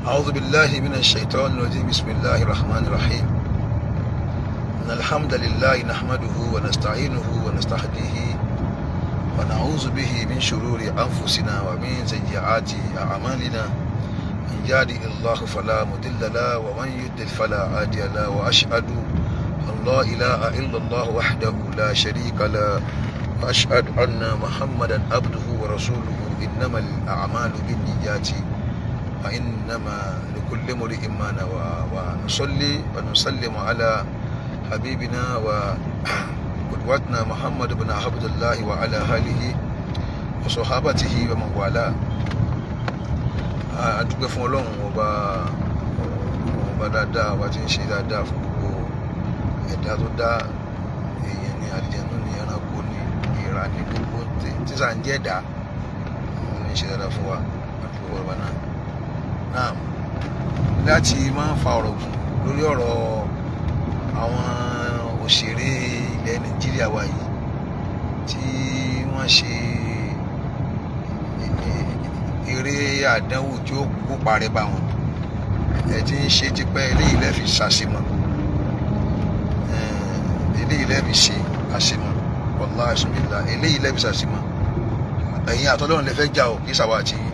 أعوذ بالله من الشيطان الرجيم. بسم الله الرحمن الرحيم. إن الحمد لله نحمده ونستعينه ونستهديه ونعوذ به من شرور أنفسنا ومن سيئات أعمالنا. من يهده الله فلا مضل له ومن يضلل فلا هادي له وأشهد أن لا إله إلا الله وحده لا شريك له وأشهد أن محمدا عبده ورسوله. إنما الأعمال بالنيات وإنما لكل امرئ ما نوى. ونصلي ونسلم على حبيبنا وقدوتنا محمد بن عبد الله وعلى آله وصحابته ومن والاه. adúpẹ́ fún Ọlọ́run ọba dáadáa, ọba tí ń ṣe dáadáa fún gbogbo ẹ̀dá tó dá, èèyàn ní àlùjànnú ní ẹranko ní ìrà ní gbogbo tí sà ń jẹ́ ẹ̀dá ní ṣe dáadáa fún wa. adúpẹ́ ọba náà láti máa ń fa ọ̀rọ̀ gùn lórí ọ̀rọ̀ àwọn òṣèré ilẹ̀ Nàìjíríà wa yìí tí wọ́n ṣe eré àdánwò tí ó kó parẹ́ bá wọn. ẹ ti ń ṣe tipẹ́, eléyìí lẹ́ fi ṣàṣemọ̀, eléyìí lẹ́ fi ṣe àṣemọ̀, wallahi subhanallah, eléyìí lẹ́ fi ṣàṣemọ̀. ẹ̀yin àtọ́lọ́run lẹ fẹ́ jà o, kì í ṣàwa àti yín.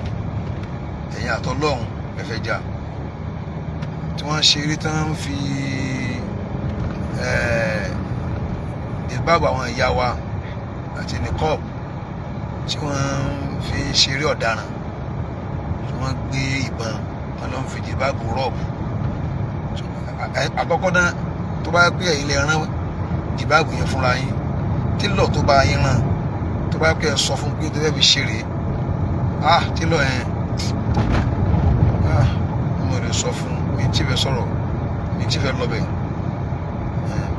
ẹ̀yin àtọ́lọ́run lẹ fẹ́ jà. tí wọ́n ṣe eré tán ń fi ìbáàbò àwọn ìyá wa àti nìkọ́ọ̀bù tí wọ́n fi ṣeré ọ̀daràn, tí wọ́n gbé ìbọn wọn lọ ń fi ìbáàbò rọ́ọ̀bù. àkọ́kọ́ náà tó bá pé ẹ̀yin lè rán ìbáàbò yẹn fúnra yín, tílọ̀ tó bá yín rán, tó bá pé ẹ sọ fún pé tó fẹ́ fi ṣeré, tílọ̀ yẹn mo lè sọ fún mi tí fẹ́ sọ̀rọ̀, mi tí fẹ́ lọ́bẹ̀.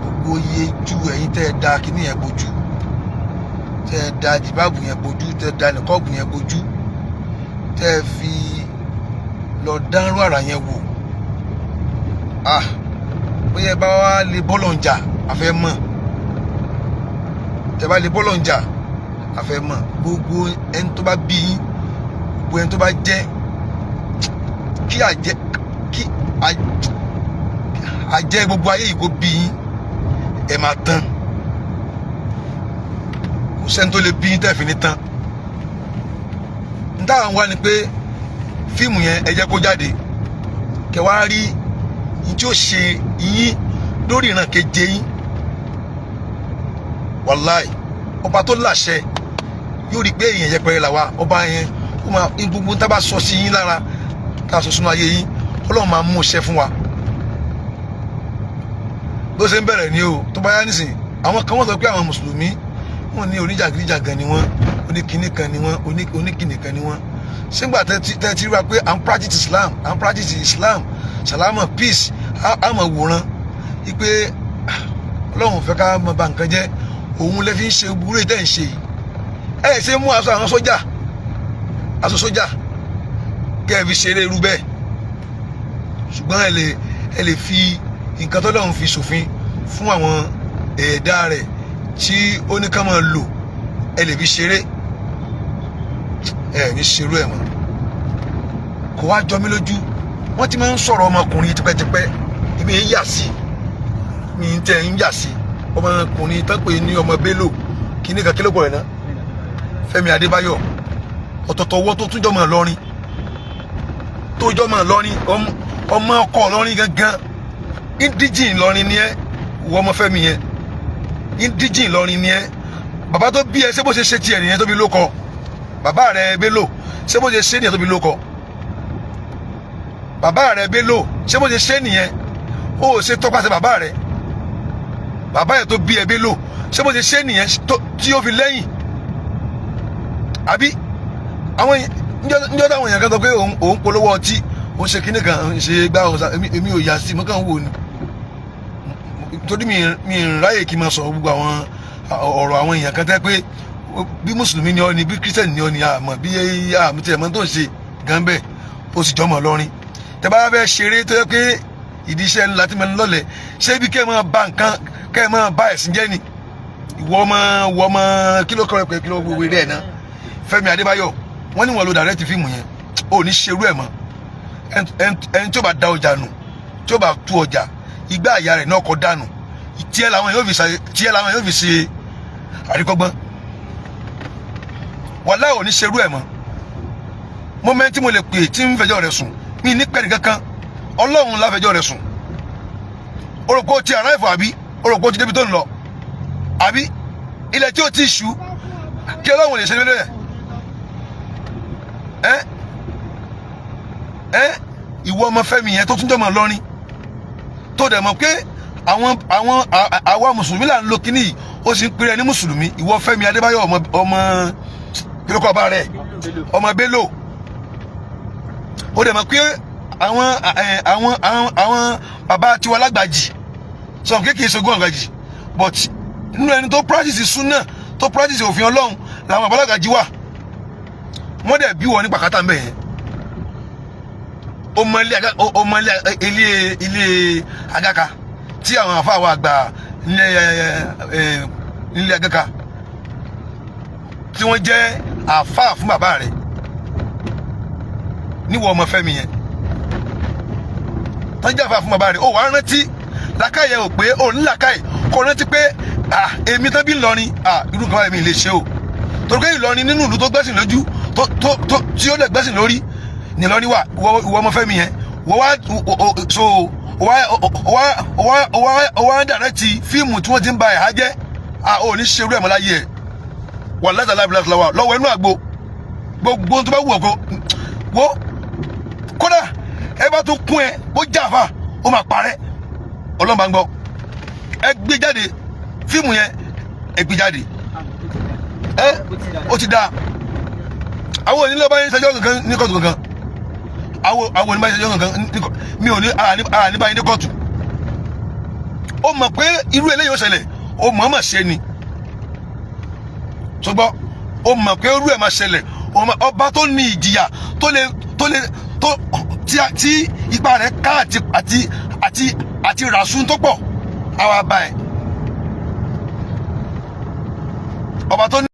gbogbo iye ju ẹ̀yin tẹ́ ẹ da kíní yẹn bojú, tẹ́ ẹ da jìbáàbù yẹn bojú, tẹ́ ẹ da nìkọ́ọ̀bù yẹn bojú, tẹ́ ẹ fi lọ dánrú àrà yẹn wò. bóyá ẹ bá wá lè bọ́lọ̀ ń jà àfẹ́ mọ̀, tẹ́ bá lè bọ́lọ̀ ń jà àfẹ́ mọ̀. gbogbo ẹni tó bá bí yín, gbogbo ẹni tó bá jẹ́ kí àjẹ́ gbogbo ayé yìí kó bí yín, ẹ máa tán. kò sẹ́ni tó lè bí yín tẹ́ẹ̀fì ní tán. n táwọn wá ni pé fíìmù yẹn ẹ jẹ́ kó jáde, kẹ́ wá rí yín tí ó ṣe yín lórí ìran keje yín. wàláì ọba tó láṣẹ yóò rí pé èèyàn yẹpẹrẹ là wá. ọba yẹn ó máa gbogbo tá a bá sọ sí yín lára, tá a sọ sínú ayé yín, Ọlọ́run máa mú iṣẹ́ fún wa. bó ṣe ń bẹ̀rẹ̀ ni o, tó bá yá nísìnyí àwọn kan wọ́n sọ pé àwọn mùsùlùmí wọ́n ní oníjàgídíjàgan ni wọ́n, oníkíní kan ni wọ́n, oníkíní kan ni wọ́n. sígbà tẹ́ ti rí wa pé à ń practice Islam, salama, peace, á mọ̀ wòran wípé Ọlọ́run fẹ́ ká mọ̀ bà nǹkan jẹ́, òun lè fi ń ṣe burú ìtẹ́ ń ṣe yìí. ẹ ṣe mú aṣọ àwọn sójà kẹ́ ẹ fi ṣeré irú bẹ́ẹ̀. ṣùgbọ́n ẹ lè fi nǹkan t'Ọlọ́run fi ṣòfin fún àwọn ẹ̀dá rẹ̀ tí ó ní ká máa lò, ẹ lè fi ṣeré. ẹ ní ṣerú ẹ̀ mọ́. kò wá jọ mí lójú. wọ́n ti máa ń sọ̀rọ̀ ọmọkùnrin tipẹ́tipẹ́, ibi ń yà sí, mi ń tẹ́ ń yà sí. ọmọkùnrin tán pé ní ọmọ Bello kíní kan kílógún rẹ̀ náà, Fẹ́mi Adébáyọ̀, ọ̀tọ̀tọ̀ ọwọ́ tó tún jọmọ̀ lọ́rin, ọmọ ọkọ lọ́rin gangan. Indigene lọ́rin ni ẹ́, ìwọ ọmọ Fẹ́mi yẹn, indigene lọ́rin ni ẹ́. bàbá tó bí ẹ ṣé bó ṣe ṣe tiẹ̀ nìyẹn tó bí ló kọ. bàbá rẹ Bello ṣé bó ṣe ṣe nìyẹn tó bí ló kọ. bàbá rẹ Bello ṣé bó ṣe ṣe nìyẹn, ó ṣe tọpasẹ̀ bàbá rẹ. bàbá yẹn tó bí ẹ Bello ṣé bó ṣe ṣe nìyẹn tí ó fi lẹ́yìn. àbí àwọn níjọ́ táwọn èèyàn kan sọ pé òun polówó ọtí, òun ṣe kíní kan, ṣe gbá ọ̀sà, èmi ò yà sí, mo kàn ń wò ni. torí mi ń ráyè kí n máa sọ gbogbo àwọn ọ̀rọ̀ àwọn èèyàn kan tẹ́ pé bí mùsùlùmí ni ọ ni, bí kírísítẹ̀nì ni ọ ni, àmọ́ bí àmì tí ẹ̀mọ́ tó ń ṣe gan bẹ́ẹ̀, ó sì jọmọ̀ lọ́rin. tẹ́ bá fẹ́ ṣeré tó yẹ pé ìdí iṣẹ́ ńlá tí mo ń lọ́lẹ̀, ṣé bí kẹ́ ẹ máa ba nǹkan, kẹ́ ẹ máa ba ẹ̀sìn jẹ́ ni. ìwọ ọmọ kí ló kọ́ ẹ pé kí ló wéwé rẹ̀ náà, Fẹ́mi Adébáyọ̀ wọ́n ní wọ́n lo direct fíìmù yẹn ò ní ṣerú ẹ̀ mọ́ ẹni tí ó bá da ọjà nù tí ó bá tú ọjà igbá àyà rẹ̀ náà kọ́ dànù tiẹ̀ làwọn yóò fi ṣe àríkọ́gbọ́n wàláhì ò ní ṣerú ẹ̀ mọ́ mọ́mẹ́ntì mo lè pè tí ń fẹjọ́ rẹ̀ sùn mí ní pẹ́ẹ́nì kankan Ọlọ́run la fẹjọ́ rẹ̀ sùn orúkọ ti àráìfọ̀ àbí orúkọ ti débi tó ń lọ àbí ilẹ̀ tí ó ti ṣú kí Ọlọ́run lè ṣe nílé rẹ̀ ìwọ ọmọ Fẹ́mi yẹn tó tún jọmọ lọrin tó dẹ̀ mọ̀ pé àwa mùsùlùmí là ń lo kíní yìí ó sì ń pèrè ní mùsùlùmí ìwọ Fẹ́mi Adébáyọ̀ ọmọ kílókọ ọba rẹ̀ ọmọ Bello ó dẹ̀ mọ̀ pé àwọn bàbá tiwa lágbàjì sọ kéèké ṣogún àgbàjì but nínú ẹni tó practice sunna tó practice òfin Ọlọ́run làwọn bàbá lágbàjì wà wọ́n dẹ̀ bí wọ́n ní pàkátà ń bẹ̀ yẹn ọmọ ilé Agaka tí àwọn àfáà wa àgbà nílé Agaka tí wọ́n jẹ́ àfáà fún bàbá rẹ̀ níwọ̀ ọmọ Fẹ́mi yẹn tán jẹ́ àfáà fún bàbá rẹ̀ ó wàá rántí làkàyè ò pé ó ní làkàyè kò rántí pé èmi tán bí Ìlọrin irú kan báyìí mi lè ṣe o torí pé Ìlọrin nínú ìlú tó gbẹ́sìn lójú tí ó lè gbẹ́sìn lórí nìlọrin wà ìwọ ọmọ Fẹ́mi yẹn wọ́n dàrẹ́ ti fíìmù tí wọ́n ti ń ba ẹ̀há jẹ́ ò ní ṣerú ẹ̀ mọ́ láyé ẹ̀ wà látà láìpẹ́ lọ́wọ́ ẹnu àgbo gbogbo tó bá wù ọkọ wo kódà ẹ bá tún kún ẹ bó jáfa ó máa parẹ́ ọlọ́mọba ń gbọ́ ẹ gbé jáde fíìmù yẹn ẹ gbé jáde ó ti dáa àwọn onílé ọba yẹn ṣẹjọ́ kankan ní kóòtù kankan àwọn oníbà yẹn ṣẹjọ́ kankan mi ò ní ara níbà yẹn ní kóòtù ó mọ̀ pé irú eléyìí ó ṣẹlẹ̀ ó mọ̀ ọ́mọ̀ ṣe ni ṣùgbọ́n ó mọ̀ pé irú ẹ̀ máa ṣẹlẹ̀ ọba tó ní ìjìyà tí ipa rẹ̀ ká àti ràṣún tó pọ̀ àwọn àbá ẹ̀ ọba tó ní.